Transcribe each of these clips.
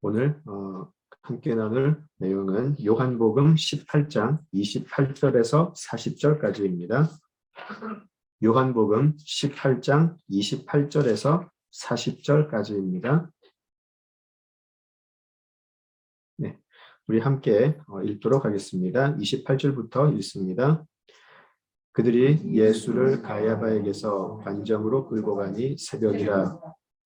오늘 함께 나눌 내용은 요한복음 18장 28절에서 40절까지입니다. 요한복음 18장 28절에서 40절까지입니다. 네, 우리 함께 읽도록 하겠습니다. 28절부터 읽습니다. 그들이 예수를 가야바에게서 관정으로 끌고 가니 새벽이라.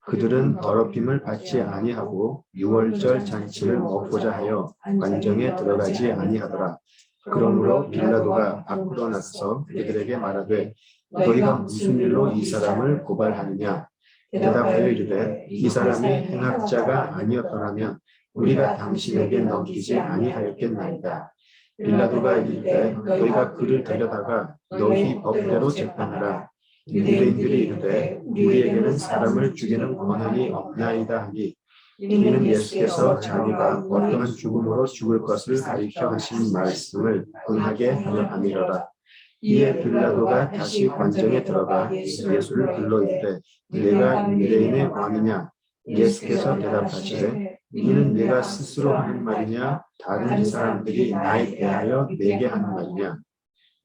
그들은 더럽힘을 받지 아니하고 유월절 잔치를 먹고자 하여 관정에 들어가지 아니하더라. 그러므로 빌라도가 밖으로 나서 그들에게 말하되 너희가 무슨 일로 이 사람을 고발하느냐. 대답하여 이르되 이 사람이 행악자가 아니었더라면 우리가 당신에게 넘기지 아니하였겠나이다. 빌라도가 이르되 너희가 그를 데려다가 너희 법대로 재판하라. 유대인들이 이르되 우리에게는 사람을 죽이는 권한이 없나이다 하니 이는 예수께서 자기가 어떠한 죽음으로 죽을 것을 가리켜 하신 말씀을 응하게 하려 함이로라. 이에 빌라도가 다시 관정에 들어가 예수를 불러 이르되 내가 유대인의 왕이냐. 예수께서 대답하시되 이는 내가 스스로 하는 말이냐 다른 사람들이 나에 대하여 내게 하는 말이냐.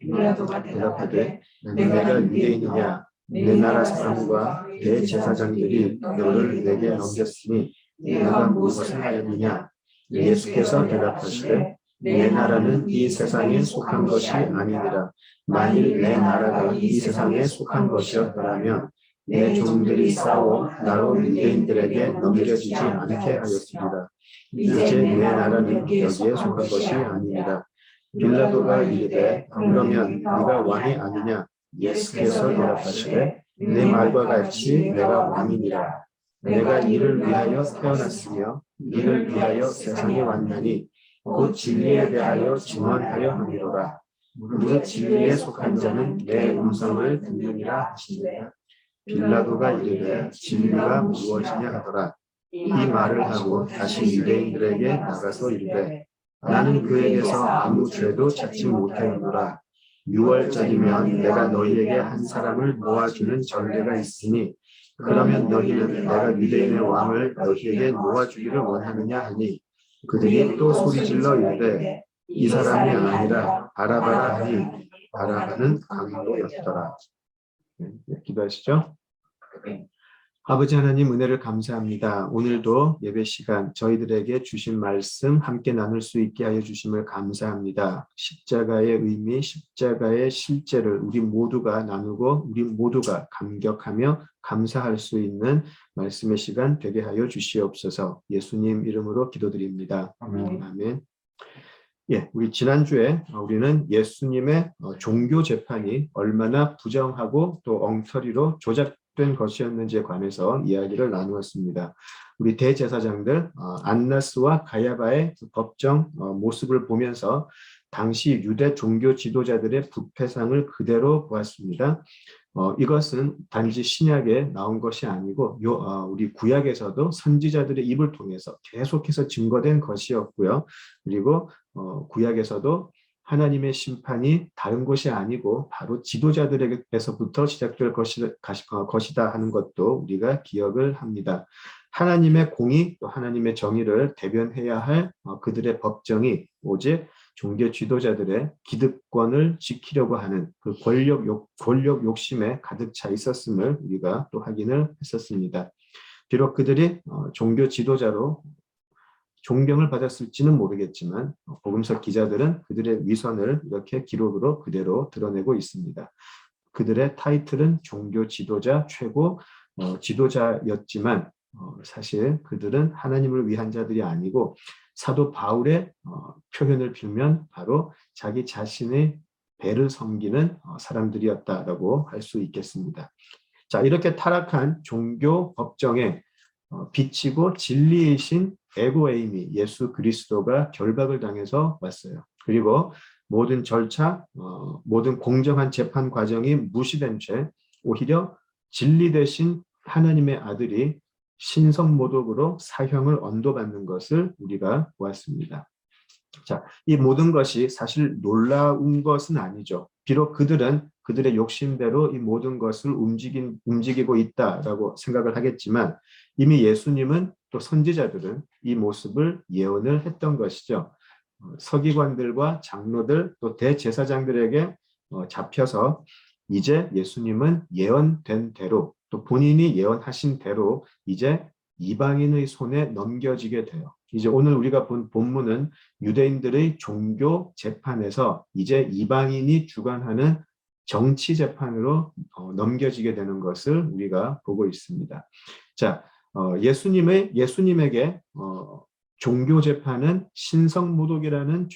빌라도가 대답하되 내가 유대인이냐. 내 나라 사람과 대제사장들이 너를 내게 넘겼으니 내가 무엇을 하였느냐. 예수께서 대답하시되 내 나라는 이 세상에 속한 것이 아니니라. 만일 내 나라가 이 세상에 속한 것이었더라면 내 종들이 싸워 나로 유대인들에게 넘겨지지 않게 하였으리라. 이제 내 나라는 여기에 속한 것이 아니니라. 빌라도가 이르되 그러면 네가 왕이 아니냐. 예수께서 대답하시되 내 말과 같이 내가 왕이니라. 내가 이를 위하여 태어났으며 이를 위하여 세상에 왔나니 곧 진리에 대하여 증언하려 함이로라. 무릇 진리에 속한 자는 내 음성을 듣느니라 하시니라. 빌라도가 이르되 진리가 무엇이냐 하더라. 이 말을 하고 다시 유대인들에게 나가서 이르되 나는 그에게서 아무 죄도 찾지 못하였노라. 6월절이면 내가 너희에게 한 사람을 모아주는 전례가 있으니 그러면 너희는 내가 유대인의 왕을 너희에게 모아주기를 원하느냐 하니 그들이 또 소리질러 이르되 이 사람이 아니라 바라바라 하니 바라바는 강도였더라. 기도하시죠. 아버지 하나님 은혜를 감사합니다. 오늘도 예배 시간 저희들에게 주신 말씀 함께 나눌 수 있게 하여 주심을 감사합니다. 십자가의 의미, 십자가의 실제를 우리 모두가 나누고 우리 모두가 감격하며 감사할 수 있는 말씀의 시간 되게 하여 주시옵소서. 예수님 이름으로 기도드립니다. 아멘. 예, 우리 지난주에 우리는 예수님의 종교 재판이 얼마나 부정하고 또 엉터리로 조작된 것이었는지에 관해서 이야기를 나누었습니다. 우리 대제사장들 안나스와 가야바의 법정 모습을 보면서 당시 유대 종교 지도자들의 부패상을 그대로 보았습니다. 이것은 단지 신약에 나온 것이 아니고 우리 구약에서도 선지자들의 입을 통해서 계속해서 증거된 것이었고요. 그리고 구약에서도 하나님의 심판이 다른 것이 아니고 바로 지도자들에게서부터 시작될 것이다 하는 것도 우리가 기억을 합니다. 하나님의 공의 또 하나님의 정의를 대변해야 할 그들의 법정이 오직 종교 지도자들의 기득권을 지키려고 하는 그 권력 욕심에 가득 차 있었음을 우리가 또 확인을 했었습니다. 비록 그들이 종교 지도자로 존경을 받았을지는 모르겠지만 복음서 기자들은 그들의 위선을 이렇게 기록으로 그대로 드러내고 있습니다. 그들의 타이틀은 종교 지도자 최고 지도자였지만 사실 그들은 하나님을 위한 자들이 아니고 사도 바울의 표현을 빌면 바로 자기 자신의 배를 섬기는 사람들이었다라고 할 수 있겠습니다. 자, 이렇게 타락한 종교 법정에 비치고 진리이신 에고에이미 예수 그리스도가 결박을 당해서 왔어요. 그리고 모든 절차, 모든 공정한 재판 과정이 무시된 채 오히려 진리 대신 하나님의 아들이 신성모독으로 사형을 언도받는 것을 우리가 보았습니다. 자, 이 모든 것이 사실 놀라운 것은 아니죠. 비록 그들은 그들의 욕심대로 이 모든 것을 움직이고 있다라고 생각을 하겠지만 이미 예수님은 또 선지자들은 이 모습을 예언을 했던 것이죠. 서기관들과 장로들 또 대제사장들에게 잡혀서 이제 예수님은 예언된 대로 또 본인이 예언하신 대로 이제 이방인의 손에 넘겨지게 돼요. 이제 오늘 우리가 본 본문은 유대인들의 종교 재판에서 이제 이방인이 주관하는 정치 재판으로 넘겨지게 되는 것을 우리가 보고 있습니다. 자, 예수님에게 종교 재판은 신성모독이라는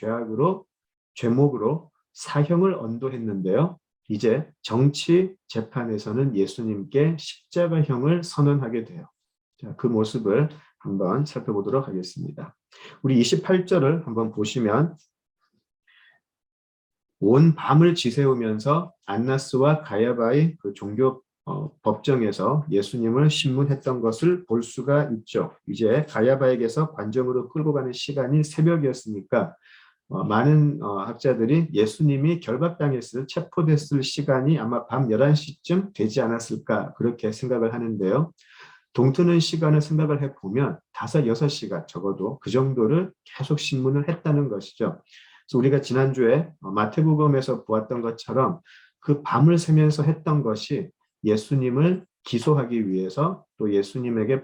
죄목으로 사형을 언도했는데요. 이제 정치 재판에서는 예수님께 십자가형을 선언하게 돼요. 자, 그 모습을 한번 살펴보도록 하겠습니다. 우리 28절을 한번 보시면 온 밤을 지새우면서 안나스와 가야바의 그 종교 법정에서 예수님을 신문했던 것을 볼 수가 있죠. 이제 가야바에게서 관정으로 끌고 가는 시간이 새벽이었으니까 많은 학자들이 예수님이 결박당했을 체포됐을 시간이 아마 밤 11시쯤 되지 않았을까 그렇게 생각을 하는데요. 동트는 시간을 생각을 해보면 5, 6시간 적어도 그 정도를 계속 신문을 했다는 것이죠. 그래서 우리가 지난주에 마태복음에서 보았던 것처럼 그 밤을 새면서 했던 것이 예수님을 기소하기 위해서 또 예수님에게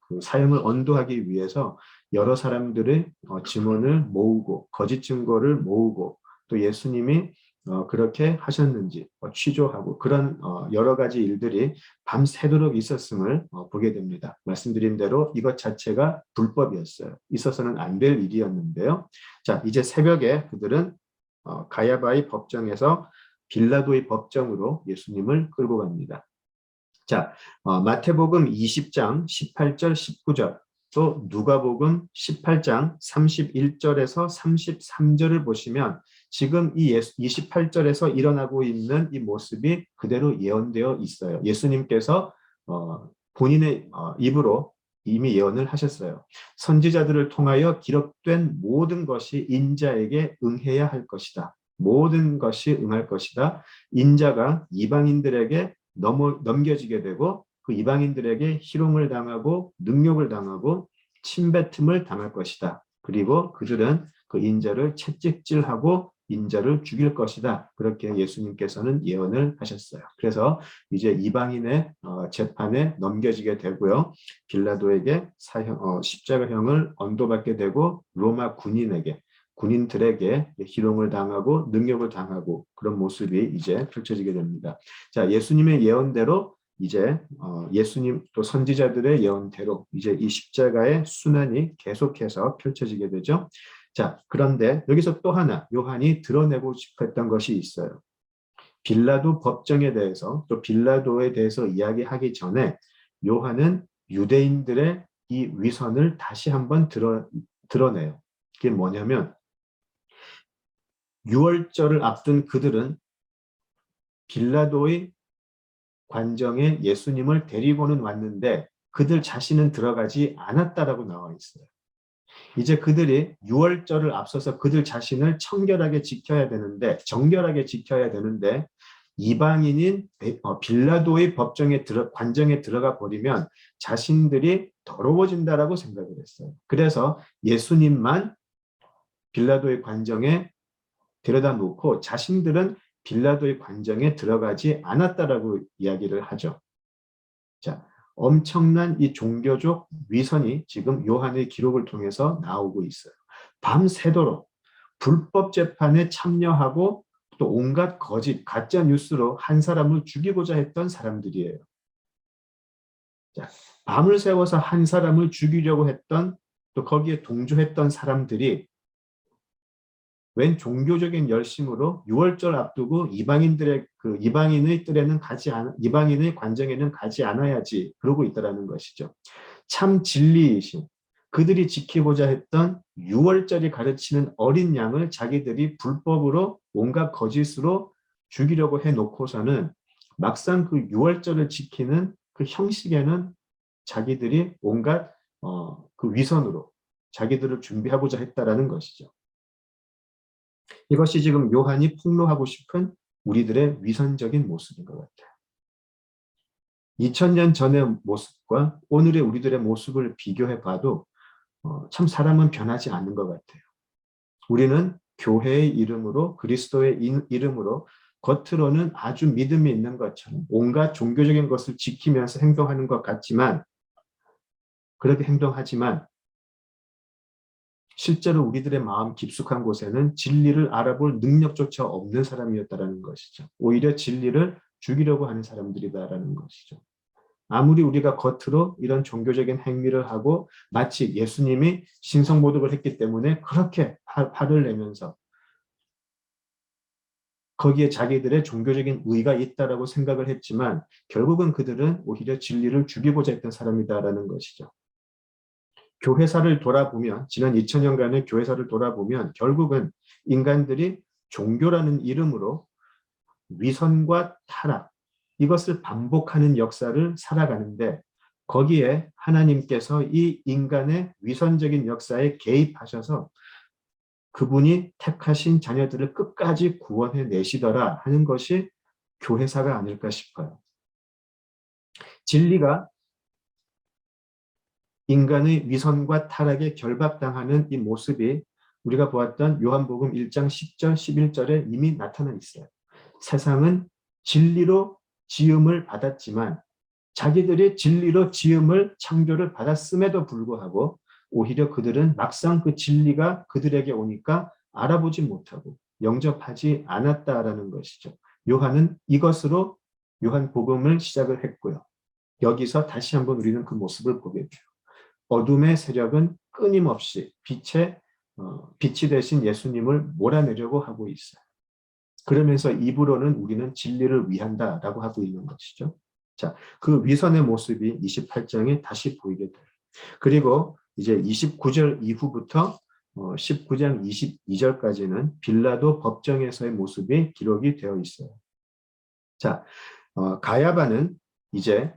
그 사형을 언도하기 위해서 여러 사람들의 증언을 모으고 거짓 증거를 모으고 또 예수님이 그렇게 하셨는지 취조하고 그런 여러 가지 일들이 밤새도록 있었음을 보게 됩니다. 말씀드린 대로 이것 자체가 불법이었어요. 있어서는 안 될 일이었는데요. 자, 이제 새벽에 그들은 가야바의 법정에서 빌라도의 법정으로 예수님을 끌고 갑니다. 자, 마태복음 20장 18절 19절 또 누가복음 18장 31절에서 33절을 보시면 지금 이 28절에서 일어나고 있는 이 모습이 그대로 예언되어 있어요. 예수님께서 본인의 입으로 이미 예언을 하셨어요. 선지자들을 통하여 기록된 모든 것이 인자에게 응해야 할 것이다. 모든 것이 응할 것이다. 인자가 이방인들에게 넘겨지게 되고 그 이방인들에게 희롱을 당하고 능욕을 당하고 침뱉음을 당할 것이다. 그리고 그들은 그 인자를 채찍질하고 인자를 죽일 것이다. 그렇게 예수님께서는 예언을 하셨어요. 그래서 이제 이방인의 재판에 넘겨지게 되고요. 빌라도에게 십자가형을 언도받게 되고 로마 군인들에게 희롱을 당하고 능욕을 당하고 그런 모습이 이제 펼쳐지게 됩니다. 자, 예수님의 예언대로 이제 예수님 또 선지자들의 예언대로 이제 이 십자가의 순환이 계속해서 펼쳐지게 되죠. 자, 그런데 여기서 또 하나 요한이 드러내고 싶었던 것이 있어요. 빌라도 법정에 대해서 또 빌라도에 대해서 이야기하기 전에 요한은 유대인들의 이 위선을 다시 한번 드러내요. 그게 뭐냐면 유월절을 앞둔 그들은 빌라도의 관정에 예수님을 데리고는 왔는데 그들 자신은 들어가지 않았다라고 나와 있어요. 이제 그들이 유월절을 앞서서 그들 자신을 정결하게 지켜야 되는데 이방인인 빌라도의 관정에 들어가 버리면 자신들이 더러워진다라고 생각을 했어요. 그래서 예수님만 빌라도의 관정에 데려다 놓고 자신들은 빌라도의 관정에 들어가지 않았다라고 이야기를 하죠. 자, 엄청난 이 종교적 위선이 지금 요한의 기록을 통해서 나오고 있어요. 밤새도록 불법 재판에 참여하고 또 온갖 거짓, 가짜 뉴스로 한 사람을 죽이고자 했던 사람들이에요. 자, 밤을 새워서 한 사람을 죽이려고 했던 또 거기에 동조했던 사람들이 웬 종교적인 열심으로 유월절 앞두고 이방인의 관정에는 가지 않아야지 그러고 있다라는 것이죠. 참 진리이신 그들이 지키고자 했던 유월절이 가르치는 어린 양을 자기들이 불법으로 온갖 거짓으로 죽이려고 해놓고서는 막상 그 유월절을 지키는 그 형식에는 자기들이 온갖 그 위선으로 자기들을 준비하고자 했다라는 것이죠. 이것이 지금 요한이 폭로하고 싶은 우리들의 위선적인 모습인 것 같아요. 2000년 전의 모습과 오늘의 우리들의 모습을 비교해 봐도 참 사람은 변하지 않는 것 같아요. 우리는 교회의 이름으로, 그리스도의 이름으로 겉으로는 아주 믿음이 있는 것처럼 온갖 종교적인 것을 지키면서 행동하는 것 같지만, 그렇게 행동하지만 실제로 우리들의 마음 깊숙한 곳에는 진리를 알아볼 능력조차 없는 사람이었다라는 것이죠. 오히려 진리를 죽이려고 하는 사람들이다라는 것이죠. 아무리 우리가 겉으로 이런 종교적인 행위를 하고 마치 예수님이 신성모독을 했기 때문에 그렇게 화를 내면서 거기에 자기들의 종교적인 의가 있다라고 생각을 했지만 결국은 그들은 오히려 진리를 죽이고자 했던 사람이다라는 것이죠. 교회사를 돌아보면, 지난 2000년간의 교회사를 돌아보면 결국은 인간들이 종교라는 이름으로 위선과 타락, 이것을 반복하는 역사를 살아가는데, 거기에 하나님께서 이 인간의 위선적인 역사에 개입하셔서 그분이 택하신 자녀들을 끝까지 구원해 내시더라 하는 것이 교회사가 아닐까 싶어요. 진리가 인간의 위선과 타락에 결박당하는 이 모습이 우리가 보았던 요한복음 1장 10절, 11절에 이미 나타나 있어요. 세상은 진리로 지음을 받았지만 자기들이 진리로 지음을, 창조를 받았음에도 불구하고 오히려 그들은 막상 그 진리가 그들에게 오니까 알아보지 못하고 영접하지 않았다라는 것이죠. 요한은 이것으로 요한복음을 시작을 했고요. 여기서 다시 한번 우리는 그 모습을 보게 돼요. 어둠의 세력은 끊임없이 빛이 되신 예수님을 몰아내려고 하고 있어요. 그러면서 입으로는 우리는 진리를 위한다라고 하고 있는 것이죠. 자, 그 위선의 모습이 28장에 다시 보이게 돼요. 그리고 이제 29절 이후부터 19장 22절까지는 빌라도 법정에서의 모습이 기록이 되어 있어요. 자, 가야바는 이제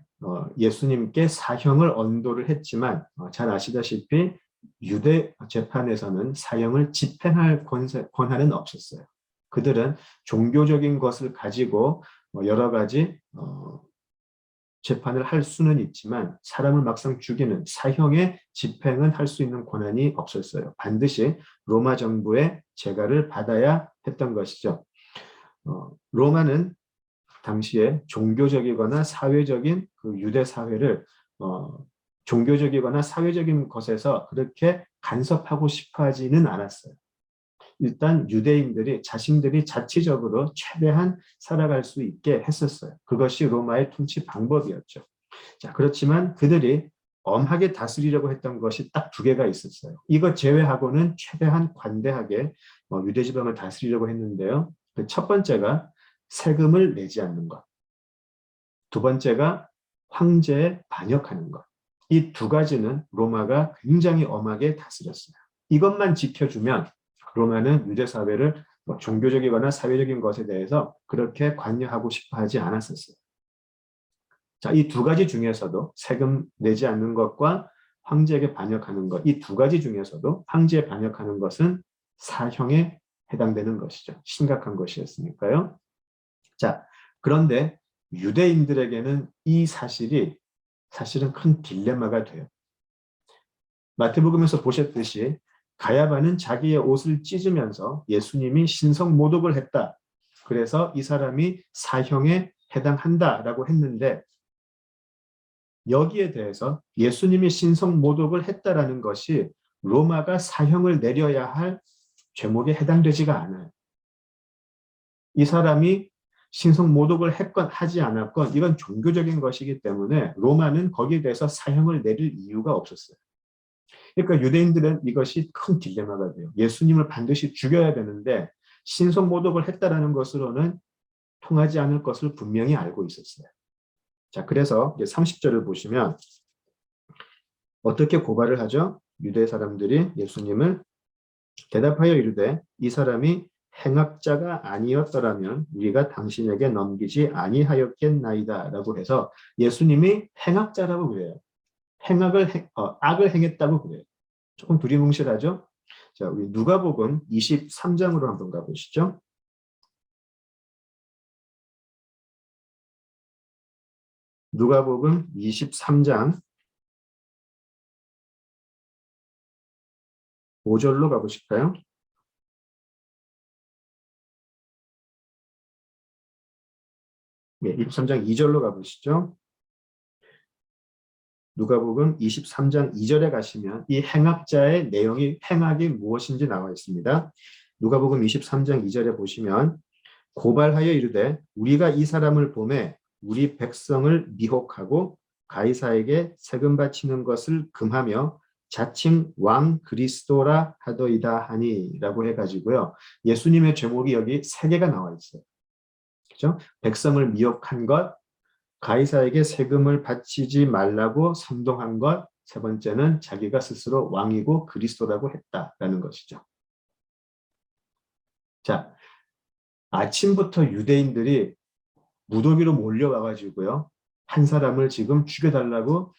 예수님께 사형을 언도를 했지만 잘 아시다시피 유대 재판에서는 사형을 집행할 권한은 없었어요. 그들은 종교적인 것을 가지고 여러 가지 재판을 할 수는 있지만 사람을 막상 죽이는 사형의 집행은 할 수 있는 권한이 없었어요. 반드시 로마 정부의 재가를 받아야 했던 것이죠. 로마는 당시에 종교적이거나 사회적인 그 유대 사회를 종교적이거나 사회적인 것에서 그렇게 간섭하고 싶어 하지는 않았어요. 일단 유대인들이 자신들이 자치적으로 최대한 살아갈 수 있게 했었어요. 그것이 로마의 통치 방법이었죠. 자, 그렇지만 그들이 엄하게 다스리려고 했던 것이 딱 두 개가 있었어요. 이것 제외하고는 최대한 관대하게 유대 지방을 다스리려고 했는데요. 그 첫 번째가 세금을 내지 않는 것. 두 번째가 황제에 반역하는 것. 이 두 가지는 로마가 굉장히 엄하게 다스렸어요. 이것만 지켜주면 로마는 유대 사회를 종교적이거나 사회적인 것에 대해서 그렇게 관여하고 싶어 하지 않았었어요. 자, 이 두 가지 중에서도 세금 내지 않는 것과 황제에게 반역하는 것, 이 두 가지 중에서도 황제에 반역하는 것은 사형에 해당되는 것이죠. 심각한 것이었으니까요. 자, 그런데 유대인들에게는 이 사실이 사실은 큰 딜레마가 돼요. 마태복음에서 보셨듯이 가야바는 자기의 옷을 찢으면서 예수님이 신성모독을 했다. 그래서 이 사람이 사형에 해당한다라고 했는데 여기에 대해서 예수님이 신성모독을 했다라는 것이 로마가 사형을 내려야 할 죄목에 해당되지가 않아요. 이 사람이 신성모독을 했건 하지 않았건 이건 종교적인 것이기 때문에 로마는 거기에 대해서 사형을 내릴 이유가 없었어요. 그러니까 유대인들은 이것이 큰 딜레마가 돼요. 예수님을 반드시 죽여야 되는데 신성모독을 했다라는 것으로는 통하지 않을 것을 분명히 알고 있었어요. 자, 그래서 30절을 보시면 어떻게 고발을 하죠? 유대 사람들이 예수님을 대답하여 이르되 이 사람이 행악자가 아니었더라면 우리가 당신에게 넘기지 아니하였겠나이다 라고 해서 예수님이 행악자라고 그래요. 악을 행했다고 그래요. 조금 두리뭉실하죠? 자, 우리 누가복음 23장으로 한번 가보시죠. 누가복음 23장 5절로 가보실까요? 네, 23장 2절로 가보시죠. 누가복음 23장 2절에 가시면 이 행악자의 내용이 행악이 무엇인지 나와 있습니다. 누가복음 23장 2절에 보시면 고발하여 이르되 우리가 이 사람을 보매 우리 백성을 미혹하고 가이사에게 세금 바치는 것을 금하며 자칭 왕 그리스도라 하더이다 하니라고 해가지고요. 예수님의 제목이 여기 세 개가 나와 있어요. 그렇죠? 백성을 미혹한 것, 가이사에게 세금을 바치지 말라고 선동한 것, 세 번째는 자기가 스스로 왕이고 그리스도라고 했다라는 것이죠. 자, 아침부터 유대인들이 무더기로 몰려와가지고요. 한 사람을 지금 죽여달라고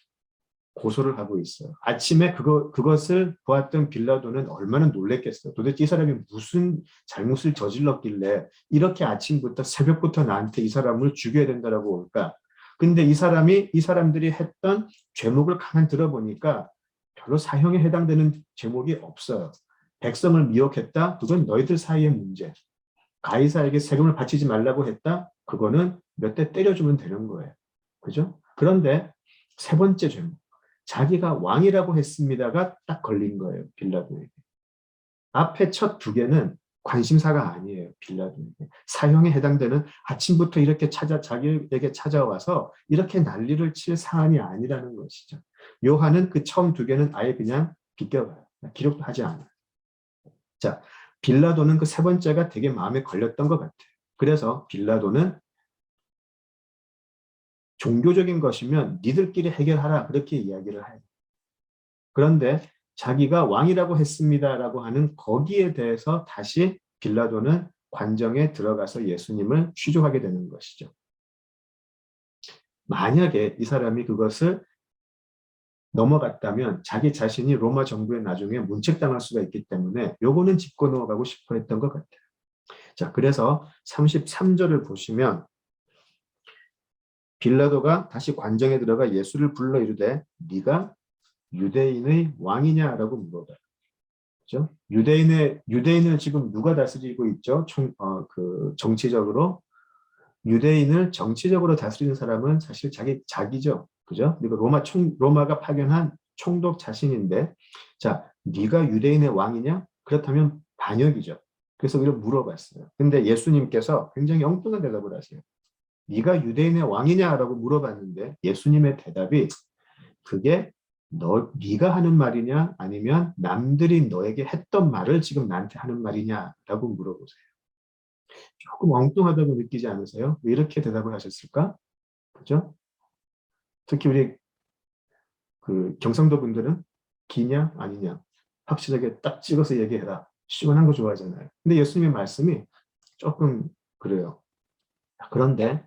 고소를 하고 있어요. 아침에 그것을 보았던 빌라도는 얼마나 놀랬겠어요. 도대체 이 사람이 무슨 잘못을 저질렀길래 이렇게 아침부터 새벽부터 나한테 이 사람을 죽여야 된다라고 올까? 근데 이 사람들이 했던 죄목을 가만 들어보니까 별로 사형에 해당되는 제목이 없어요. 백성을 미혹했다? 그건 너희들 사이의 문제. 가이사에게 세금을 바치지 말라고 했다? 그거는 몇 대 때려주면 되는 거예요. 그죠? 그런데 세 번째 죄목. 자기가 왕이라고 했습니다가 딱 걸린 거예요. 빌라도에게. 앞에 첫 두 개는 관심사가 아니에요. 빌라도에게. 사형에 해당되는 아침부터 이렇게 자기에게 찾아와서 이렇게 난리를 칠 사안이 아니라는 것이죠. 요한은 그 처음 두 개는 아예 그냥 비껴가요. 기록도 하지 않아요. 자, 빌라도는 그 세 번째가 되게 마음에 걸렸던 것 같아요. 그래서 빌라도는 종교적인 것이면 니들끼리 해결하라 그렇게 이야기를 해요. 그런데 자기가 왕이라고 했습니다라고 하는 거기에 대해서 다시 빌라도는 관정에 들어가서 예수님을 취조하게 되는 것이죠. 만약에 이 사람이 그것을 넘어갔다면 자기 자신이 로마 정부에 나중에 문책당할 수가 있기 때문에 요거는 짚고 넘어가고 싶어 했던 것 같아요. 자, 그래서 33절을 보시면 빌라도가 다시 관정에 들어가 예수를 불러 이르되 네가 유대인의 왕이냐라고 물어봐요. 그렇죠? 유대인을 지금 누가 다스리고 있죠? 정치적으로 유대인을 정치적으로 다스리는 사람은 사실 자기죠. 그죠? 그리고 로마가 파견한 총독 자신인데, 자, 네가 유대인의 왕이냐? 그렇다면 반역이죠. 그래서 이걸 물어봤어요. 근데 예수님께서 굉장히 엉뚱한 대답을 하세요. 네가 유대인의 왕이냐라고 물어봤는데 예수님의 대답이 그게 네가 하는 말이냐 아니면 남들이 너에게 했던 말을 지금 나한테 하는 말이냐라고 물어보세요. 조금 엉뚱하다고 느끼지 않으세요? 왜 이렇게 대답을 하셨을까? 그죠? 특히 우리 그 경상도 분들은 기냐 아니냐 확실하게 딱 찍어서 얘기해라. 시원한 거 좋아하잖아요. 근데 예수님의 말씀이 조금 그래요. 그런데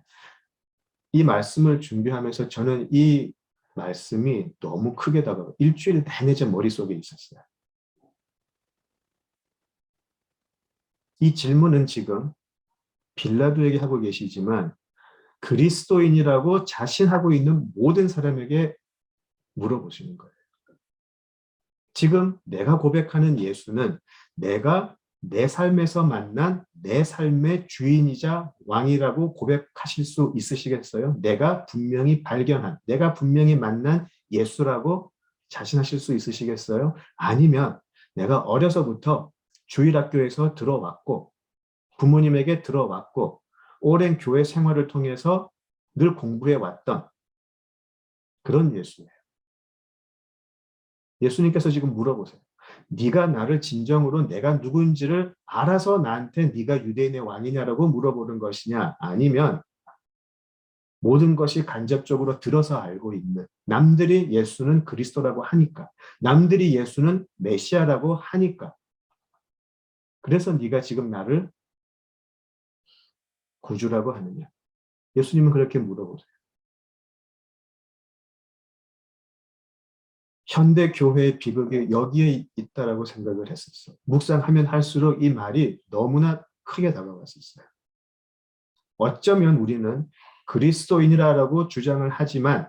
이 말씀을 준비하면서 저는 이 말씀이 너무 크게 다가가 일주일 내내 제 머릿속에 있었어요. 이 질문은 지금 빌라도에게 하고 계시지만 그리스도인이라고 자신하고 있는 모든 사람에게 물어보시는 거예요. 지금 내가 고백하는 예수는 내가 내 삶에서 만난 내 삶의 주인이자 왕이라고 고백하실 수 있으시겠어요? 내가 분명히 발견한, 내가 분명히 만난 예수라고 자신하실 수 있으시겠어요? 아니면 내가 어려서부터 주일학교에서 들어왔고 부모님에게 들어왔고 오랜 교회 생활을 통해서 늘 공부해 왔던 그런 예수예요. 예수님께서 지금 물어보세요. 네가 나를 진정으로 내가 누군지를 알아서 나한테 네가 유대인의 왕이냐라고 물어보는 것이냐 아니면 모든 것이 간접적으로 들어서 알고 있는 남들이 예수는 그리스도라고 하니까 남들이 예수는 메시아라고 하니까 그래서 네가 지금 나를 구주라고 하느냐. 예수님은 그렇게 물어보세요. 현대 교회의 비극이 여기에 있다라고 생각을 했었어. 묵상하면 할수록 이 말이 너무나 크게 다가왔었어요. 어쩌면 우리는 그리스도인이라고 주장을 하지만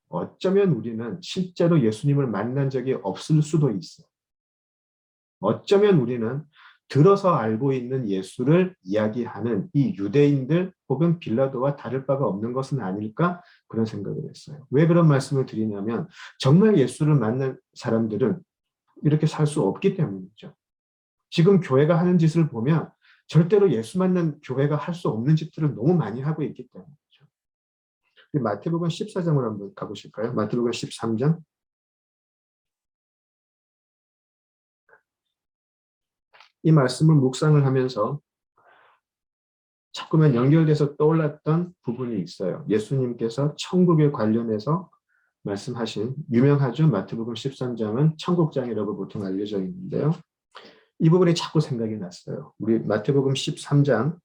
어쩌면 우리는 실제로 예수님을 만난 적이 없을 수도 있어. 어쩌면 우리는 들어서 알고 있는 예수를 이야기하는 이 유대인들 혹은 빌라도와 다를 바가 없는 것은 아닐까? 그런 생각을 했어요. 왜 그런 말씀을 드리냐면 정말 예수를 만난 사람들은 이렇게 살 수 없기 때문이죠. 지금 교회가 하는 짓을 보면 절대로 예수 만난 교회가 할 수 없는 짓들을 너무 많이 하고 있기 때문이죠. 마태복음 14장으로 한번 가보실까요? 마태복음 13장. 이 말씀을 묵상을 하면서 자꾸만 연결돼서 떠올랐던 부분이 있어요. 예수님께서 천국에 관련해서 말씀하신 유명하죠. 마태복음 13장은 천국장이라고 보통 알려져 있는데요. 이 부분이 자꾸 생각이 났어요. 우리 마태복음 13장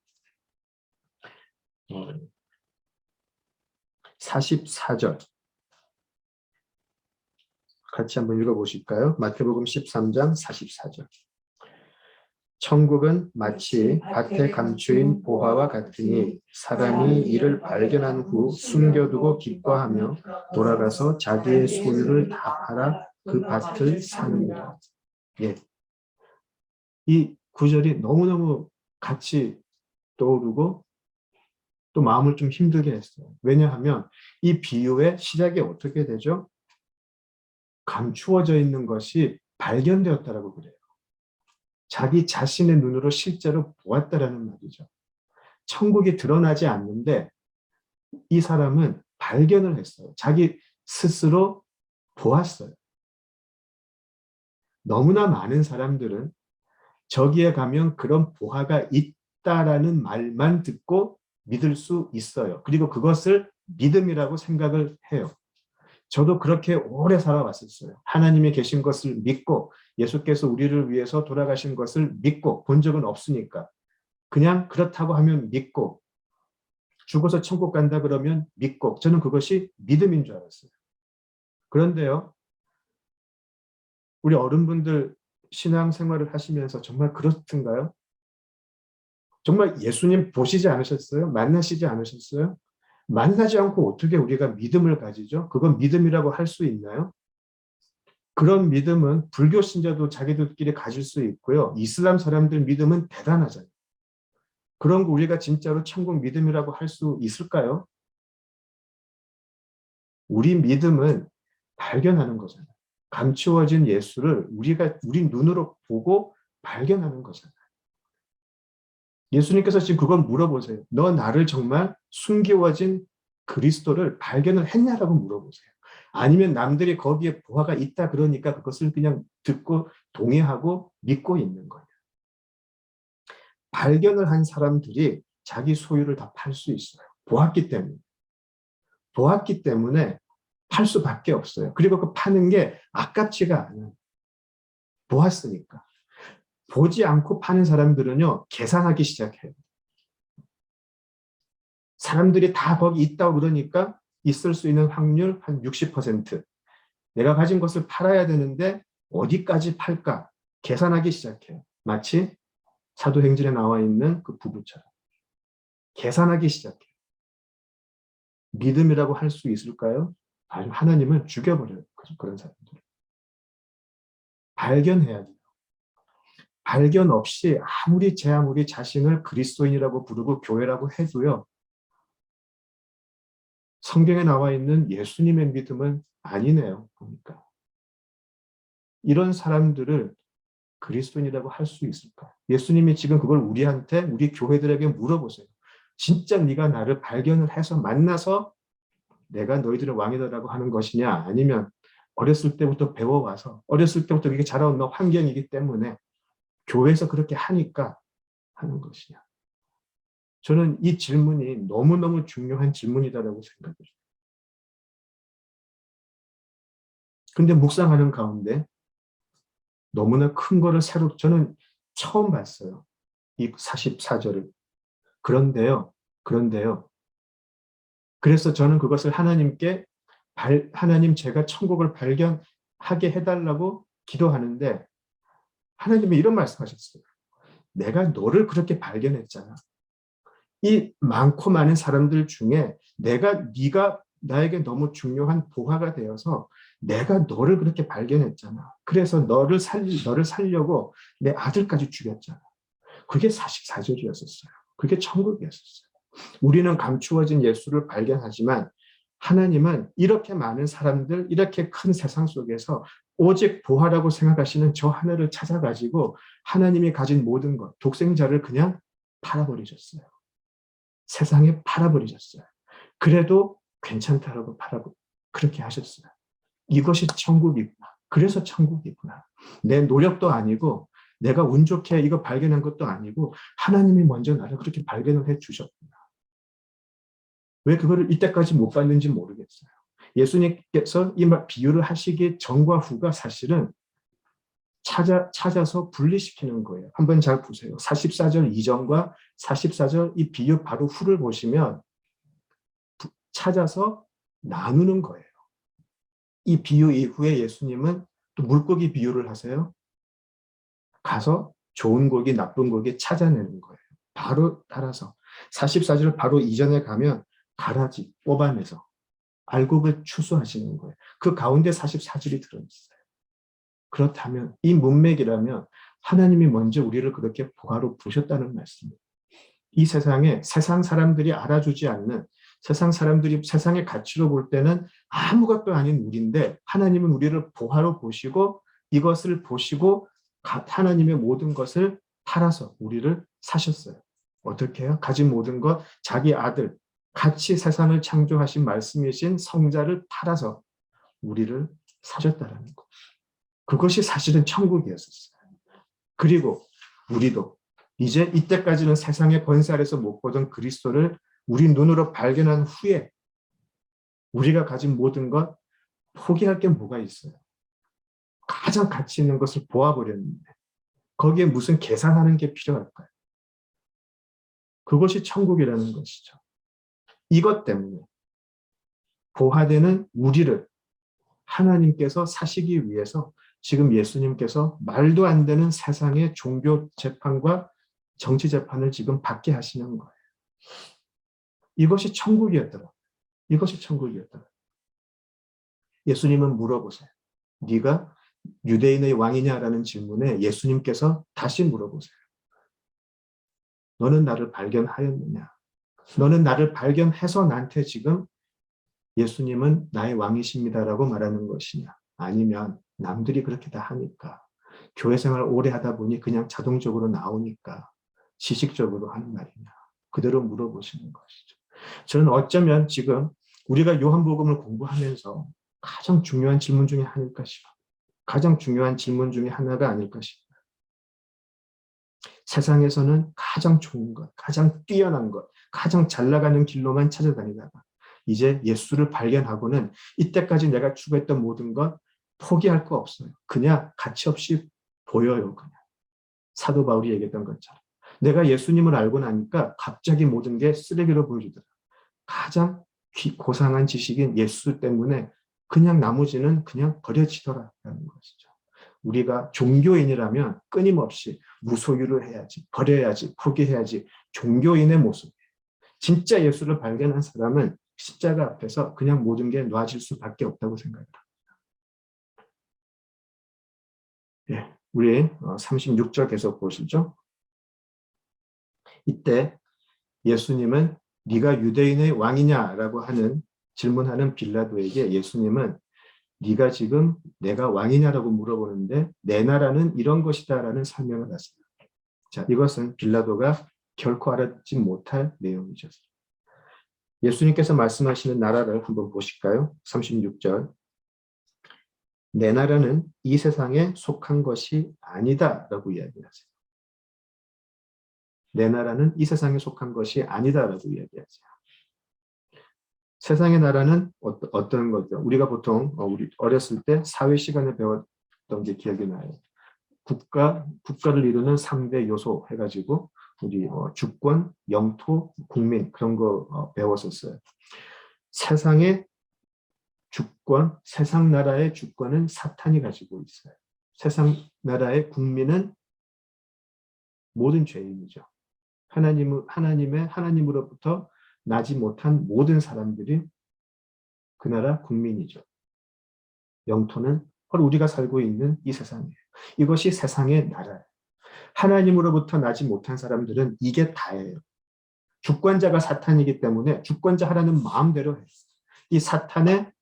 44절 같이 한번 읽어보실까요? 마태복음 13장 44절. 천국은 마치 밭에 감추인 보화와 같으니 사람이 이를 발견한 후 숨겨두고 기뻐하며 돌아가서 자기의 소유를 다 팔아 그 밭을 사느니라. 예. 이 구절이 너무너무 같이 떠오르고 또 마음을 좀 힘들게 했어요. 왜냐하면 이 비유의 시작이 어떻게 되죠? 감추어져 있는 것이 발견되었다라고 그래요. 자기 자신의 눈으로 실제로 보았다라는 말이죠. 천국이 드러나지 않는데 이 사람은 발견을 했어요. 자기 스스로 보았어요. 너무나 많은 사람들은 저기에 가면 그런 보화가 있다라는 말만 듣고 믿을 수 있어요. 그리고 그것을 믿음이라고 생각을 해요. 저도 그렇게 오래 살아왔었어요. 하나님이 계신 것을 믿고 예수께서 우리를 위해서 돌아가신 것을 믿고 본 적은 없으니까 그냥 그렇다고 하면 믿고 죽어서 천국 간다 그러면 믿고 저는 그것이 믿음인 줄 알았어요. 그런데요. 우리 어른분들 신앙생활을 하시면서 정말 그렇던가요? 정말 예수님 보시지 않으셨어요? 만나시지 않으셨어요? 만나지 않고 어떻게 우리가 믿음을 가지죠? 그건 믿음이라고 할 수 있나요? 그런 믿음은 불교 신자도 자기들끼리 가질 수 있고요. 이슬람 사람들 믿음은 대단하잖아요. 그런 거 우리가 진짜로 천국 믿음이라고 할 수 있을까요? 우리 믿음은 발견하는 거잖아요. 감추어진 예수를 우리 눈으로 보고 발견하는 거잖아요. 예수님께서 지금 그걸 물어보세요. 너 나를 정말 숨겨진 그리스도를 발견을 했냐라고 물어보세요. 아니면 남들이 거기에 보화가 있다 그러니까 그것을 그냥 듣고 동의하고 믿고 있는 거예요. 발견을 한 사람들이 자기 소유를 다 팔 수 있어요. 보았기 때문에. 보았기 때문에 팔 수밖에 없어요. 그리고 그 파는 게 아깝지가 않아요. 보았으니까. 보지 않고 파는 사람들은요, 계산하기 시작해요. 사람들이 다 거기 있다고 그러니까 있을 수 있는 확률 한 60%. 내가 가진 것을 팔아야 되는데 어디까지 팔까? 계산하기 시작해요. 마치 사도행전에 나와 있는 그 부부처럼. 계산하기 시작해요. 믿음이라고 할 수 있을까요? 하나님은 죽여버려요. 그런 사람들. 발견해야 돼요. 발견 없이 아무리 자신을 그리스도인이라고 부르고 교회라고 해도요. 성경에 나와 있는 예수님의 믿음은 아니네요. 보니까. 이런 사람들을 그리스도인이라고 할 수 있을까? 예수님이 지금 그걸 우리한테, 우리 교회들에게 물어보세요. 진짜 네가 나를 발견을 해서 만나서 내가 너희들의 왕이다라고 하는 것이냐? 아니면 어렸을 때부터 배워와서 어렸을 때부터 이게 자라온 환경이기 때문에 교회에서 그렇게 하니까 하는 것이냐? 저는 이 질문이 너무너무 중요한 질문이다라고 생각해요. 근데 묵상하는 가운데 너무나 큰 거를 저는 처음 봤어요. 이 44절을. 그런데요. 그래서 저는 그것을 하나님 제가 천국을 발견하게 해달라고 기도하는데 하나님이 이런 말씀하셨어요. 내가 너를 그렇게 발견했잖아. 이 많고 많은 사람들 중에 네가 나에게 너무 중요한 보화가 되어서 내가 너를 그렇게 발견했잖아. 그래서 너를 살려고 내 아들까지 죽였잖아. 그게 44절이었었어요. 그게 천국이었었어요. 우리는 감추어진 예수를 발견하지만 하나님은 이렇게 많은 사람들, 이렇게 큰 세상 속에서 오직 보화라고 생각하시는 저 하늘을 찾아가지고 하나님이 가진 모든 것, 독생자를 그냥 팔아버리셨어요. 세상에 팔아버리셨어요. 그래도 괜찮다라고 그렇게 하셨어요. 이것이 천국이구나. 그래서 천국이구나. 내 노력도 아니고 내가 운 좋게 이거 발견한 것도 아니고 하나님이 먼저 나를 그렇게 발견을 해 주셨구나. 왜 그거를 이때까지 못 봤는지 모르겠어요. 예수님께서 이 비유를 하시기 전과 후가 사실은 찾아서 분리시키는 거예요. 한번 잘 보세요. 44절 이전과 44절 이 비유 바로 후를 보시면 찾아서 나누는 거예요. 이 비유 이후에 예수님은 또 물고기 비유를 하세요. 가서 좋은 고기, 나쁜 고기 찾아내는 거예요. 바로 따라서 44절 바로 이전에 가면 가라지 뽑아내서 알곡을 추수하시는 거예요. 그 가운데 44절이 들어있어요. 그렇다면 이 문맥이라면 하나님이 먼저 우리를 그렇게 보화로 보셨다는 말씀이에요. 이 세상에 세상 사람들이 알아주지 않는 세상 사람들이 세상의 가치로 볼 때는 아무것도 아닌 우리인데 하나님은 우리를 보화로 보시고 이것을 보시고 하나님의 모든 것을 팔아서 우리를 사셨어요. 어떻게 해요? 가진 모든 것, 자기 아들, 같이 세상을 창조하신 말씀이신 성자를 팔아서 우리를 사셨다라는 것. 그것이 사실은 천국이었었어요. 그리고 우리도 이제 이때까지는 세상의 권세 아래서 못 보던 그리스도를 우리 눈으로 발견한 후에 우리가 가진 모든 것 포기할 게 뭐가 있어요? 가장 가치 있는 것을 보아버렸는데 거기에 무슨 계산하는 게 필요할까요? 그것이 천국이라는 것이죠. 이것 때문에 보화되는 우리를 하나님께서 사시기 위해서 지금 예수님께서 말도 안 되는 세상의 종교 재판과 정치 재판을 지금 받게 하시는 거예요. 이것이 천국이었더라. 이것이 천국이었더라. 예수님은 물어보세요. 네가 유대인의 왕이냐라는 질문에 예수님께서 다시 물어보세요. 너는 나를 발견하였느냐? 너는 나를 발견해서 나한테 지금 예수님은 나의 왕이십니다라고 말하는 것이냐? 아니면 남들이 그렇게 다 하니까 교회 생활 오래 하다 보니 그냥 자동적으로 나오니까 지식적으로 하는 말이냐? 그대로 물어보시는 것이죠. 저는 어쩌면 지금 우리가 요한복음을 공부하면서 가장 중요한 질문 중에 하나일까 싶어요. 가장 중요한 질문 중에 하나가 아닐까 싶어요. 세상에서는 가장 좋은 것, 가장 뛰어난 것, 가장 잘 나가는 길로만 찾아다니다가 이제 예수를 발견하고는 이때까지 내가 추구했던 모든 것 포기할 거 없어요. 그냥 가치 없이 보여요. 그냥 사도 바울이 얘기했던 것처럼 내가 예수님을 알고 나니까 갑자기 모든 게 쓰레기로 보여지더라. 가장 고상한 지식인 예수 때문에 그냥 나머지는 그냥 버려지더라라는 것이죠. 우리가 종교인이라면 끊임없이 무소유를 해야지, 버려야지, 포기해야지. 종교인의 모습. 진짜 예수를 발견한 사람은 십자가 앞에서 그냥 모든 게 놔질 수밖에 없다고 생각합니다. 예, 우리 36절 계속 보시죠. 이때 예수님은 네가 유대인의 왕이냐라고 하는 질문하는 빌라도에게 예수님은 네가 지금 내가 왕이냐라고 물어보는데 내 나라는 이런 것이다라는 설명을 하십니다. 자, 이것은 빌라도가 결코 알아듣지 못할 내용이죠. 예수님께서 말씀하시는 나라를 한번 보실까요? 36절. 내 나라는 이 세상에 속한 것이 아니다라고 이야기하세요. 내 나라는 이 세상에 속한 것이 아니다라고 이야기하세요. 세상의 나라는 어떤 거죠? 우리가 보통 우리 어렸을 때 사회 시간에 배웠던 게 기억이 나요. 국가를 이루는 3대 요소 해가지고 우리 주권, 영토, 국민 그런 거 배웠었어요. 세상의 주권, 세상 나라의 주권은 사탄이 가지고 있어요. 세상 나라의 국민은 모든 죄인이죠. 하나님으로부터 나지 못한 모든 사람들이 그 나라 국민이죠. 영토는 바로 우리가 살고 있는 이 세상이에요. 이것이 세상의 나라예요. 하나님으로부터 나지 못한 사람들은 이게 다예요. 주권자가 사탄이기 때문에 주권자 하라는 마음대로 해요. 이 사탄의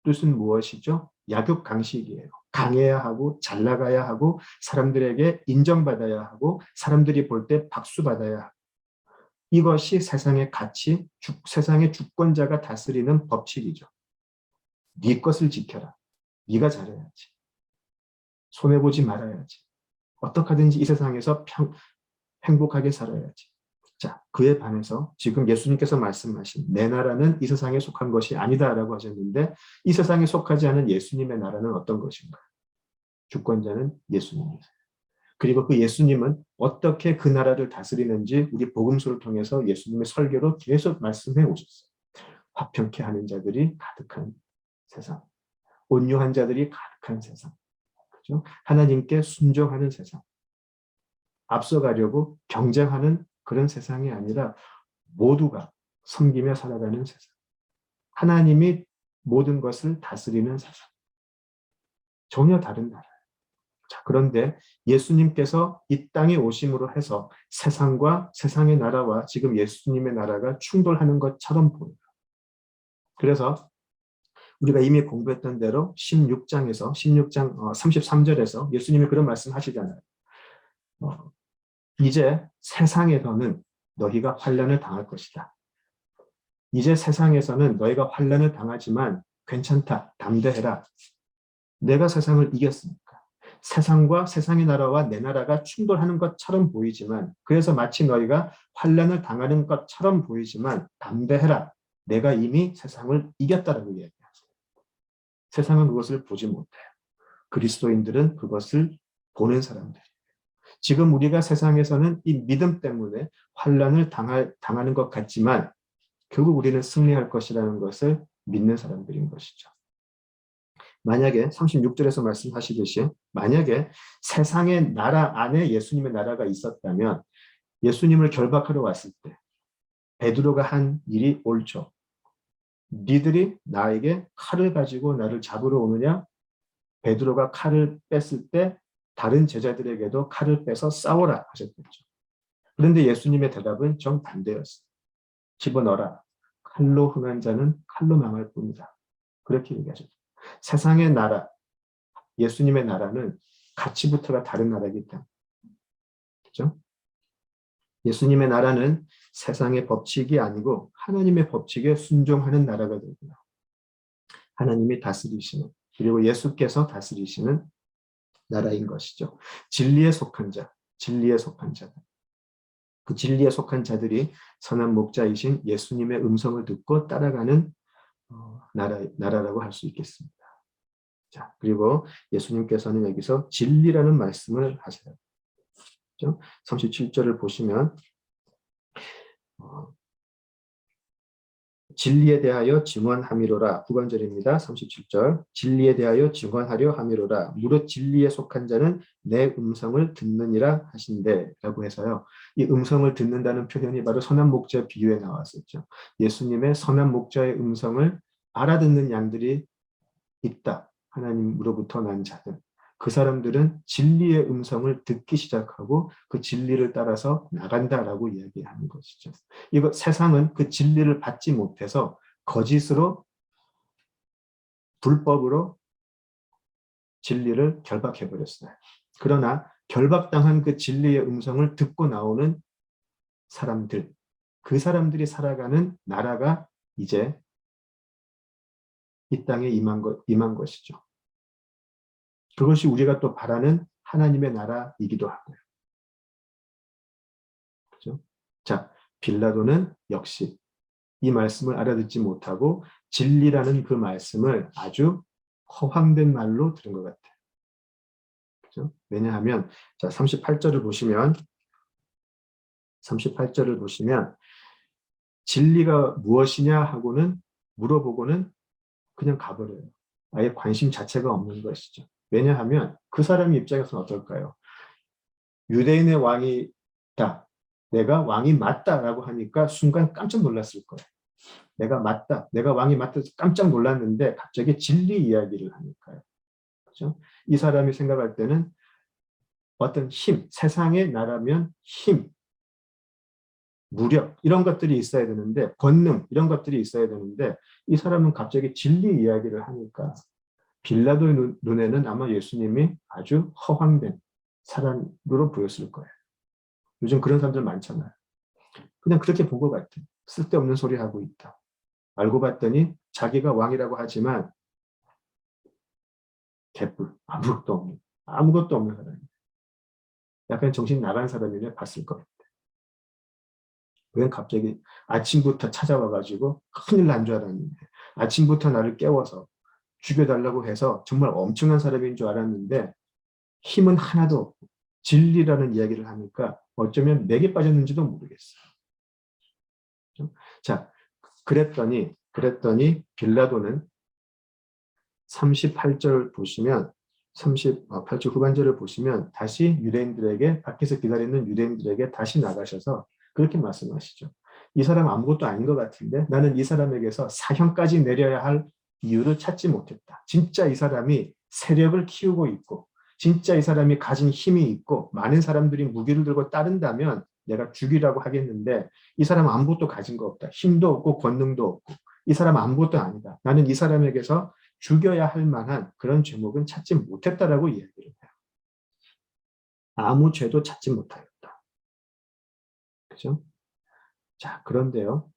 뜻은 무엇이죠? 약육강식이에요. 강해야 하고 잘 나가야 하고 사람들에게 인정받아야 하고 사람들이 볼 때 박수 받아야 하고 이것이 세상의 가치, 세상의 주권자가 다스리는 법칙이죠. 네 것을 지켜라. 네가 잘해야지. 손해보지 말아야지. 어떻게 하든지 이 세상에서 행복하게 살아야지. 자, 그에 반해서 지금 예수님께서 말씀하신 내 나라는 이 세상에 속한 것이 아니다라고 하셨는데 이 세상에 속하지 않은 예수님의 나라는 어떤 것인가? 주권자는 예수님이세요. 그리고 그 예수님은 어떻게 그 나라를 다스리는지 우리 복음서를 통해서 예수님의 설교로 계속 말씀해 오셨어요. 화평케 하는 자들이 가득한 세상, 온유한 자들이 가득한 세상, 그렇죠? 하나님께 순종하는 세상, 앞서가려고 경쟁하는 그런 세상이 아니라 모두가 섬기며 살아가는 세상. 하나님이 모든 것을 다스리는 세상. 전혀 다른 나라예요. 자, 그런데 예수님께서 이 땅에 오심으로 해서 세상과 세상의 나라와 지금 예수님의 나라가 충돌하는 것처럼 보여요. 그래서 우리가 이미 공부했던 대로 16장 33절에서 예수님이 그런 말씀 하시잖아요. 이제 세상에서는 너희가 환난을 당할 것이다. 이제 세상에서는 너희가 환난을 당하지만 괜찮다. 담대해라. 내가 세상을 이겼으니까. 세상과 세상의 나라와 내 나라가 충돌하는 것처럼 보이지만 그래서 마치 너희가 환난을 당하는 것처럼 보이지만 담대해라. 내가 이미 세상을 이겼다라고 얘기해요. 세상은 그것을 보지 못해요. 그리스도인들은 그것을 보는 사람들이에요. 지금 우리가 세상에서는 이 믿음 때문에 환난을 당하는 것 같지만 결국 우리는 승리할 것이라는 것을 믿는 사람들인 것이죠. 만약에 36절에서 말씀하시듯이 만약에 세상의 나라 안에 예수님의 나라가 있었다면 예수님을 결박하러 왔을 때 베드로가 한 일이 옳죠. 니들이 나에게 칼을 가지고 나를 잡으러 오느냐? 베드로가 칼을 뺐을 때 다른 제자들에게도 칼을 빼서 싸워라 하셨겠죠. 그런데 예수님의 대답은 정반대였어요. 집어넣어라. 칼로 흥한 자는 칼로 망할 뿐이다. 그렇게 얘기하셨죠. 세상의 나라, 예수님의 나라는 가치부터가 다른 나라이기 때문에. 그렇죠? 예수님의 나라는 세상의 법칙이 아니고 하나님의 법칙에 순종하는 나라가 되고요. 하나님이 다스리시는 그리고 예수께서 다스리시는 나라인 것이죠. 진리에 속한 자, 진리에 속한 자들. 그 진리에 속한 자들이 선한 목자이신 예수님의 음성을 듣고 따라가는 나라라고 할 수 있겠습니다. 자, 그리고 예수님께서는 여기서 진리라는 말씀을 하세요. 그렇죠? 37절을 보시면 진리에 대하여 증언함이로라. 9번절입니다. 37절. 진리에 대하여 증언하려 함이로라. 무릇 진리에 속한 자는 내 음성을 듣느니라 하신대 라고 해서요. 이 음성을 듣는다는 표현이 바로 선한 목자 비유에 나왔었죠. 예수님의 선한 목자의 음성을 알아듣는 양들이 있다. 하나님으로부터 난 자들. 그 사람들은 진리의 음성을 듣기 시작하고 그 진리를 따라서 나간다라고 이야기하는 것이죠. 이거 세상은 그 진리를 받지 못해서 거짓으로 불법으로 진리를 결박해버렸어요. 그러나 결박당한 그 진리의 음성을 듣고 나오는 사람들, 그 사람들이 살아가는 나라가 이제 이 땅에 임한 것이죠. 그것이 우리가 또 바라는 하나님의 나라이기도 하고요. 그렇죠? 자, 빌라도는 역시 이 말씀을 알아듣지 못하고 진리라는 그 말씀을 아주 허황된 말로 들은 것 같아요. 그렇죠? 왜냐하면 자, 38절을 보시면 진리가 무엇이냐 하고는 물어보고는 그냥 가버려요. 아예 관심 자체가 없는 것이죠. 왜냐하면 그 사람의 입장에서는 어떨까요? 유대인의 왕이다. 내가 왕이 맞다라고 하니까 순간 깜짝 놀랐을 거예요. 내가 맞다, 내가 왕이 맞다 깜짝 놀랐는데 갑자기 진리 이야기를 하니까요. 그렇죠? 이 사람이 생각할 때는 어떤 힘, 세상의 나라면 힘, 무력 이런 것들이 있어야 되는데 권능 이런 것들이 있어야 되는데 이 사람은 갑자기 진리 이야기를 하니까 빌라도의 눈에는 아마 예수님이 아주 허황된 사람으로 보였을 거예요. 요즘 그런 사람들 많잖아요. 그냥 그렇게 본 것 같아요. 쓸데없는 소리 하고 있다. 알고 봤더니 자기가 왕이라고 하지만 개뿔 아무것도 없는 사람이에요. 약간 정신 나간 사람이면 봤을 거예요. 왜 갑자기 아침부터 찾아와가지고 큰일 난 줄 알았는데 아침부터 나를 깨워서 죽여달라고 해서 정말 엄청난 사람인 줄 알았는데 힘은 하나도 없고 진리라는 이야기를 하니까 어쩌면 맥에 빠졌는지도 모르겠어요. 자, 그랬더니 빌라도는 38절 보시면 38절 후반절을 보시면 다시 유대인들에게 밖에서 기다리는 유대인들에게 다시 나가셔서 그렇게 말씀하시죠. 이 사람 아무것도 아닌 것 같은데 나는 이 사람에게서 사형까지 내려야 할 이유를 찾지 못했다. 진짜 이 사람이 세력을 키우고 있고 진짜 이 사람이 가진 힘이 있고 많은 사람들이 무기를 들고 따른다면 내가 죽이라고 하겠는데 이 사람 아무것도 가진 거 없다. 힘도 없고 권능도 없고 이 사람 아무것도 아니다. 나는 이 사람에게서 죽여야 할 만한 그런 죄목은 찾지 못했다라고 이야기를 해요. 아무 죄도 찾지 못하였다. 그죠? 자, 그런데요.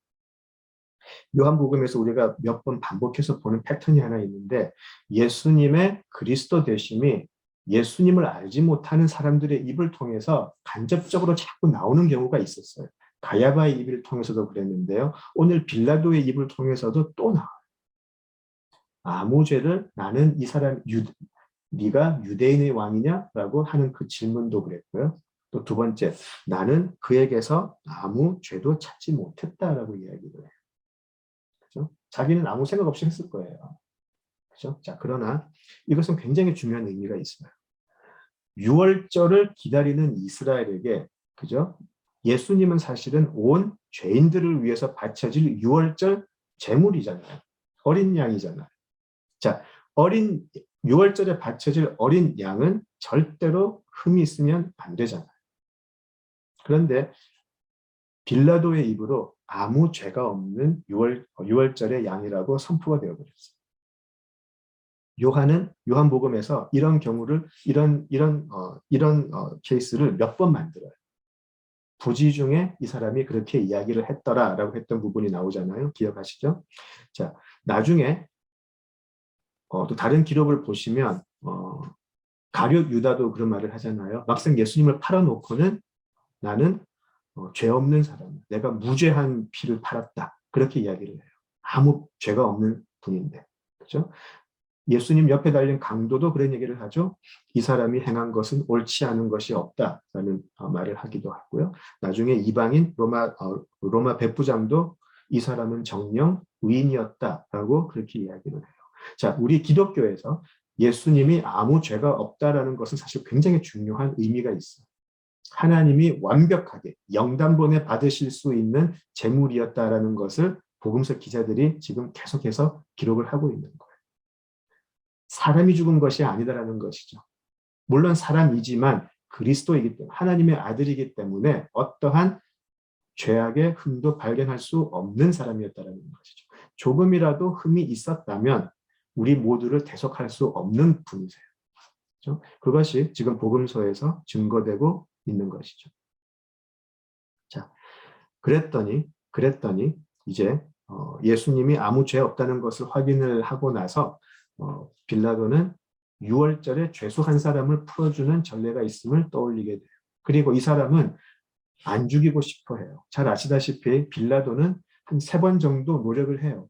요한복음에서 우리가 몇 번 반복해서 보는 패턴이 하나 있는데 예수님의 그리스도 되심이 예수님을 알지 못하는 사람들의 입을 통해서 간접적으로 자꾸 나오는 경우가 있었어요. 가야바의 입을 통해서도 그랬는데요. 오늘 빌라도의 입을 통해서도 또 나와요. 아무 죄를 나는 이 사람 네가 유대인의 왕이냐라고 하는 그 질문도 그랬고요. 또 두 번째, 나는 그에게서 아무 죄도 찾지 못했다라고 이야기를 해요. 그죠? 자기는 아무 생각 없이 했을 거예요. 그죠? 자, 그러나 이것은 굉장히 중요한 의미가 있어요. 유월절을 기다리는 이스라엘에게, 그죠? 예수님은 사실은 온 죄인들을 위해서 바쳐질 유월절 제물이잖아요. 어린 양이잖아요. 자, 어린 6월절에 바쳐질 어린 양은 절대로 흠이 있으면 안 되잖아요. 그런데 빌라도의 입으로 아무 죄가 없는 6월절의 양이라고 선포가 되어버렸어요. 요한복음에서 이런 경우를 이런 케이스를 몇 번 만들어요. 부지 중에 이 사람이 그렇게 이야기를 했더라라고 했던 부분이 나오잖아요. 기억하시죠? 자, 나중에 또 다른 기록을 보시면 가룟 유다도 그런 말을 하잖아요. 막상 예수님을 팔아놓고는 나는 죄 없는 사람, 내가 무죄한 피를 팔았다. 그렇게 이야기를 해요. 아무 죄가 없는 분인데. 그렇죠? 예수님 옆에 달린 강도도 그런 얘기를 하죠. 이 사람이 행한 것은 옳지 않은 것이 없다라는 말을 하기도 하고요. 나중에 이방인 로마 백부장도 이 사람은 정령 의인이었다라고 그렇게 이야기를 해요. 자, 우리 기독교에서 예수님이 아무 죄가 없다라는 것은 사실 굉장히 중요한 의미가 있어요. 하나님이 완벽하게 영단번에 받으실 수 있는 제물이었다라는 것을 복음서 기자들이 지금 계속해서 기록을 하고 있는 거예요. 사람이 죽은 것이 아니다라는 것이죠. 물론 사람이지만 그리스도이기 때문에 하나님의 아들이기 때문에 어떠한 죄악의 흠도 발견할 수 없는 사람이었다는 것이죠. 조금이라도 흠이 있었다면 우리 모두를 대속할 수 없는 분이세요. 그렇죠? 그것이 지금 복음서에서 증거되고 있는 것이죠. 자, 그랬더니 이제 예수님이 아무 죄 없다는 것을 확인을 하고 나서 빌라도는 6월절에 죄수 한 사람을 풀어주는 전례가 있음을 떠올리게 돼요. 그리고 이 사람은 안 죽이고 싶어 해요. 잘 아시다시피 빌라도는 한 3번 정도 노력을 해요.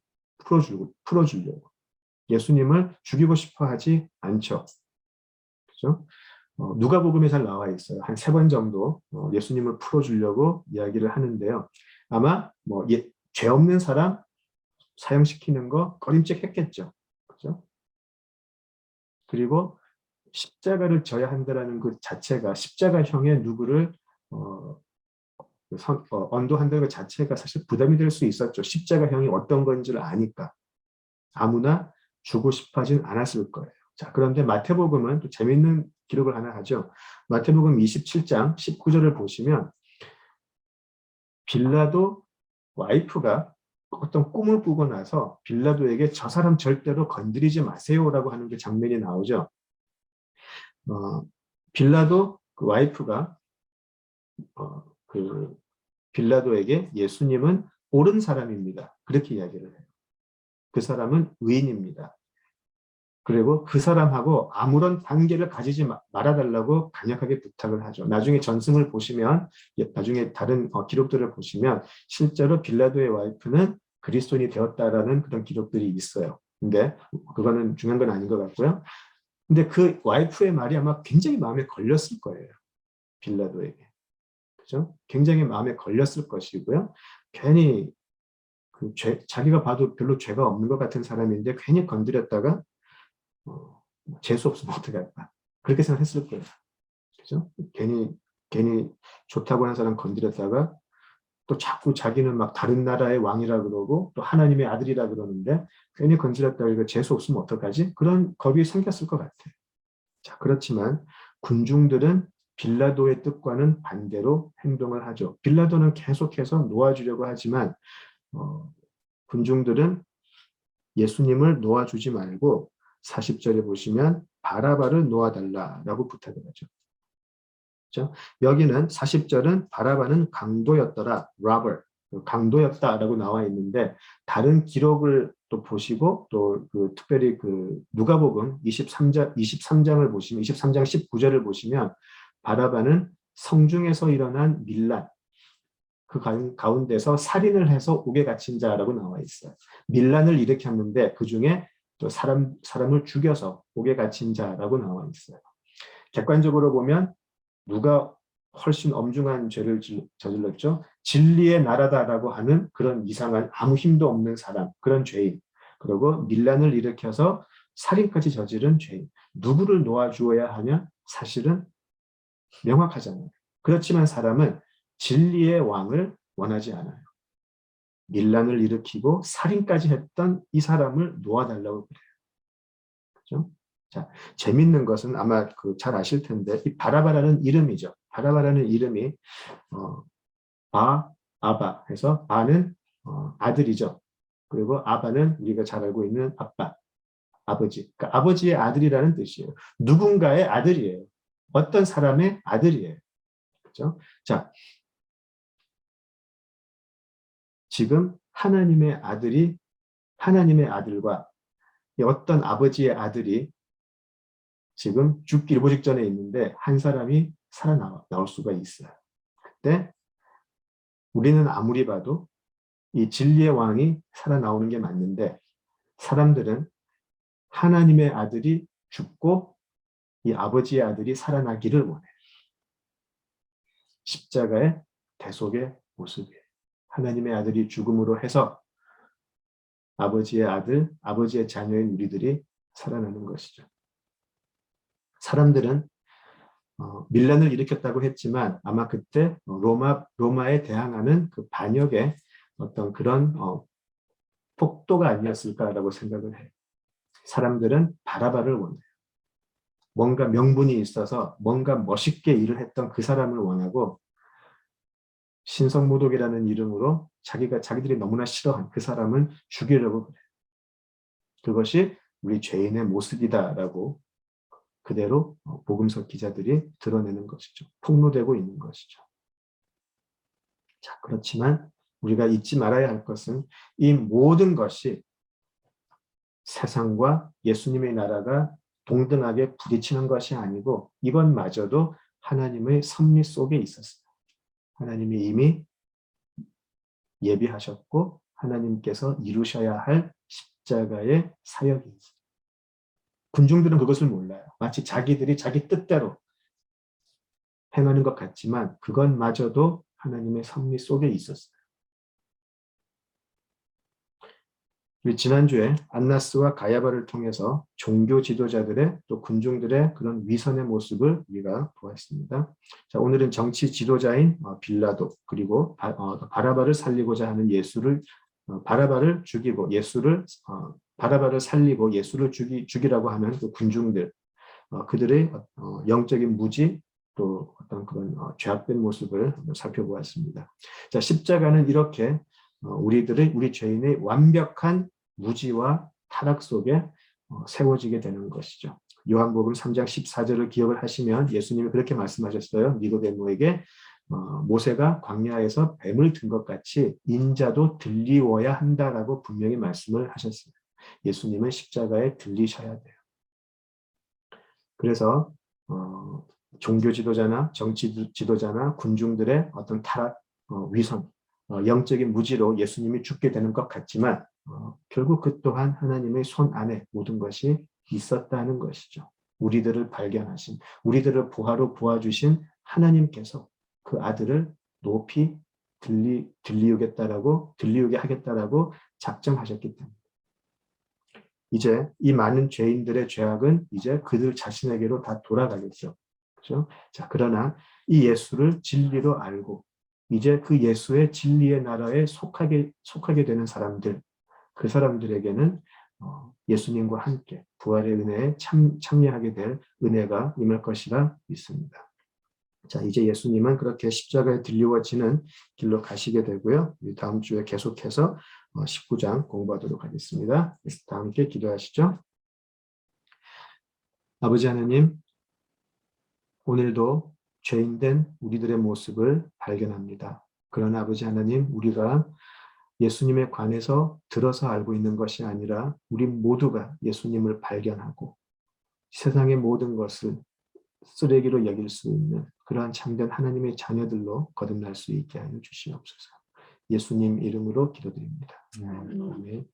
풀어주려고. 예수님을 죽이고 싶어 하지 않죠. 그죠? 누가복음에 잘 나와 있어요. 한 3번 정도 예수님을 풀어주려고 이야기를 하는데요. 아마 죄 없는 사람 사형시키는 거 꺼림칙했겠죠. 그죠? 그리고 십자가를 져야 한다는 그 자체가 십자가형의 누구를 언도한다는 것 자체가 사실 부담이 될 수 있었죠. 십자가형이 어떤 건지를 아니까. 아무나 주고 싶어 하진 않았을 거예요. 자, 그런데 마태복음은 또 재밌는 기록을 하나 하죠. 마태복음 27장 19절을 보시면 빌라도 와이프가 어떤 꿈을 꾸고 나서 빌라도에게 저 사람 절대로 건드리지 마세요라고 하는 그 장면이 나오죠. 빌라도 그 와이프가 그 빌라도에게 예수님은 옳은 사람입니다. 그렇게 이야기를 해요. 그 사람은 의인입니다. 그리고 그 사람하고 아무런 관계를 가지지 말아달라고 강력하게 부탁을 하죠. 나중에 전승을 보시면, 나중에 다른 기록들을 보시면 실제로 빌라도의 와이프는 그리스도인이 되었다라는 그런 기록들이 있어요. 근데 그거는 중요한 건 아닌 것 같고요. 근데 그 와이프의 말이 아마 굉장히 마음에 걸렸을 거예요. 빌라도에게. 그죠? 굉장히 마음에 걸렸을 것이고요. 괜히 자기가 봐도 별로 죄가 없는 것 같은 사람인데 괜히 건드렸다가 재수 없으면 어떡할까. 그렇게 생각했을 거예요. 그죠? 괜히 좋다고 하는 사람 건드렸다가 또 자꾸 자기는 막 다른 나라의 왕이라 그러고 또 하나님의 아들이라 그러는데 괜히 건드렸다가 이거 재수 없으면 어떡하지? 그런 겁이 생겼을 것 같아요. 자, 그렇지만 군중들은 빌라도의 뜻과는 반대로 행동을 하죠. 빌라도는 계속해서 놓아주려고 하지만 군중들은 예수님을 놓아주지 말고 40절에 보시면 바라바를 놓아달라라고 부탁을 하죠. 그렇죠? 여기는 40절은 바라바는 강도였더라, robber, 강도였다라고 나와 있는데 다른 기록을 또 보시고 또 특별히 누가복음 23장을 보시면 23장 19절을 보시면 바라바는 성중에서 일어난 밀란 그 가운데서 살인을 해서 옥에 갇힌 자라고 나와 있어요. 밀란을 일으켰는데 그 중에 또 사람을 죽여서 옥에 갇힌 자라고 나와 있어요. 객관적으로 보면 누가 훨씬 엄중한 죄를 저질렀죠? 진리의 나라다라고 하는 그런 이상한 아무 힘도 없는 사람, 그런 죄인. 그리고 밀란을 일으켜서 살인까지 저지른 죄인. 누구를 놓아주어야 하냐? 사실은 명확하잖아요. 그렇지만 사람은 진리의 왕을 원하지 않아요. 밀란을 일으키고 살인까지 했던 이 사람을 놓아달라고 그래요. 그렇죠? 자, 재밌는 것은 아마 잘 아실 텐데 이 바라바라는 이름이죠. 바라바라는 이름이 아바 해서 바는 아들이죠. 그리고 아바는 우리가 잘 알고 있는 아빠, 아버지. 그러니까 아버지의 아들이라는 뜻이에요. 누군가의 아들이에요. 어떤 사람의 아들이에요. 그렇죠? 자, 지금 하나님의 아들과 어떤 아버지의 아들이 지금 죽기 일보 직전에 있는데 한 사람이 살아나올 수가 있어요. 그때 우리는 아무리 봐도 이 진리의 왕이 살아나오는 게 맞는데 사람들은 하나님의 아들이 죽고 이 아버지의 아들이 살아나기를 원해요. 십자가의 대속의 모습이에요. 하나님의 아들이 죽음으로 해서 아버지의 아들, 아버지의 자녀인 우리들이 살아나는 것이죠. 사람들은 밀란을 일으켰다고 했지만 아마 그때 로마에 대항하는 그 반역의 어떤 그런 폭도가 아니었을까라고 생각을 해요. 사람들은 바라바를 원해요. 뭔가 명분이 있어서 뭔가 멋있게 일을 했던 그 사람을 원하고 신성모독이라는 이름으로 자기들이 너무나 싫어한 그 사람은 죽이려고 그래요. 그것이 우리 죄인의 모습이다라고 그대로 복음서 기자들이 드러내는 것이죠. 폭로되고 있는 것이죠. 자, 그렇지만 우리가 잊지 말아야 할 것은 이 모든 것이 세상과 예수님의 나라가 동등하게 부딪히는 것이 아니고 이것마저도 하나님의 섭리 속에 있었어요. 하나님이 이미 예비하셨고 하나님께서 이루셔야 할 십자가의 사역이 있어요. 군중들은 그것을 몰라요. 마치 자기들이 자기 뜻대로 행하는 것 같지만 그것마저도 하나님의 섭리 속에 있었어요. 우리 지난주에 안나스와 가야바를 통해서 종교 지도자들의 또 군중들의 그런 위선의 모습을 우리가 보았습니다. 자, 오늘은 정치 지도자인 빌라도 그리고 바라바를 살리고자 하는 바라바를 죽이고 바라바를 살리고 예수를 죽이라고 하는 그 군중들, 그들의 영적인 무지 또 어떤 그런 죄악된 모습을 한번 살펴보았습니다. 자, 십자가는 이렇게 우리 죄인의 완벽한 무지와 타락 속에 세워지게 되는 것이죠. 요한복음 3장 14절을 기억을 하시면 예수님이 그렇게 말씀하셨어요. 니고데모에게 모세가 광야에서 뱀을 든 것 같이 인자도 들리워야 한다라고 분명히 말씀을 하셨습니다. 예수님은 십자가에 들리셔야 돼요. 그래서 종교 지도자나 정치 지도자나 군중들의 어떤 타락, 위선, 영적인 무지로 예수님이 죽게 되는 것 같지만 결국 그 또한 하나님의 손 안에 모든 것이 있었다는 것이죠. 우리들을 발견하신, 우리들을 부하로 부어주신 하나님께서 그 아들을 높이 들리우게 하겠다라고 작정하셨기 때문에 이제 이 많은 죄인들의 죄악은 이제 그들 자신에게로 다 돌아가겠죠. 그렇죠? 자, 그러나 이 예수를 진리로 알고 이제 그 예수의 진리의 나라에 속하게 되는 사람들, 그 사람들에게는 예수님과 함께 부활의 은혜에 참여하게 될 은혜가 임할 것이라 믿습니다. 자, 이제 예수님은 그렇게 십자가에 들리워지는 길로 가시게 되고요. 다음 주에 계속해서 19장 공부하도록 하겠습니다. 다 함께 기도하시죠. 아버지 하나님, 오늘도 죄인된 우리들의 모습을 발견합니다. 그러나 아버지 하나님, 우리가 예수님에 관해서 들어서 알고 있는 것이 아니라 우리 모두가 예수님을 발견하고 세상의 모든 것을 쓰레기로 여길 수 있는 그러한 참된 하나님의 자녀들로 거듭날 수 있게 하여 주시옵소서. 예수님 이름으로 기도드립니다. 아멘.